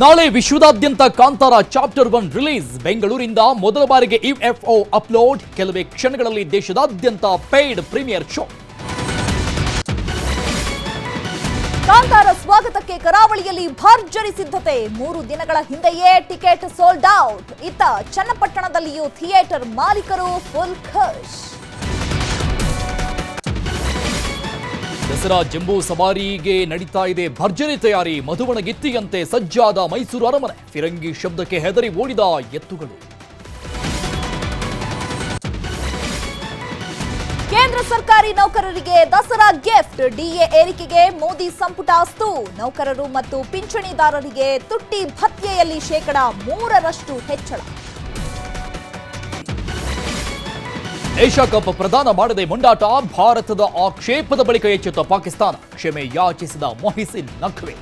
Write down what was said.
ನಾಳೆ ವಿಶ್ವದಾದ್ಯಂತ Kantara chapter 1 release. ಬೆಂಗಳೂರಿಂದ ಮೊದಲ ಬಾರಿಗೆ UFO ಅಪ್ಲೋಡ್. ಕೆಲವೇ ಕ್ಷಣಗಳಲ್ಲಿ ದೇಶದಾದ್ಯಂತ ಪೇಯ್ಡ್ ಪ್ರೀಮಿಯರ್ ಶೋ. ಕಾಂತಾರ ಸ್ವಾಗತಕ್ಕೆ ಕರಾವಳಿಯಲ್ಲಿ ಭರ್ಜರಿ ಸಿದ್ಧತೆ. 3 ದಿನಗಳ ಹಿಂದೆಯೇ ಟಿಕೆಟ್ ಸೋಲ್ಡ್ ಔಟ್. ಇತ್ತ ಚನ್ನಪಟ್ಟಣದಲ್ಲಿಯೂ ಥಿಯೇಟರ್ ಮಾಲೀಕರು ಫುಲ್ ಖುಷ್. ದಸರಾ ಜಂಬೂ ಸವಾರಿಗೆ ನಡೀತಾ ಇದೆ ಭರ್ಜರಿ ತಯಾರಿ. ಮಧುವಣಗಿತ್ತಿಯಂತೆ ಸಜ್ಜಾದ ಮೈಸೂರು ಅರಮನೆ. ಫಿರಂಗಿ ಶಬ್ದಕ್ಕೆ ಹೆದರಿ ಓಡಿದ ಎತ್ತುಗಳು. ಕೇಂದ್ರ ಸರ್ಕಾರಿ ನೌಕರರಿಗೆ ದಸರಾ ಗಿಫ್ಟ್. ಡಿಎ ಏರಿಕೆಗೆ ಮೋದಿ ಸಂಪುಟ ಅಸ್ತು. ನೌಕರರು ಮತ್ತು ಪಿಂಚಣಿದಾರರಿಗೆ ತುಟ್ಟಿ ಭತ್ಯೆಯಲ್ಲಿ 3% ಹೆಚ್ಚಳ. ಏಷ್ಯಾ ಕಪ್ ಪ್ರದಾನ ಮಾಡದೆ ಮೊಂಡಾಟ. ಭಾರತದ ಆಕ್ಷೇಪದ ಬಳಿಕ ಎಚ್ಚೆತ್ತ ಪಾಕಿಸ್ತಾನ. ಕ್ಷಮೆ ಯಾಚಿಸಿದ ಮೊಹಿಸಿನ್ ನಖ್ವಿ.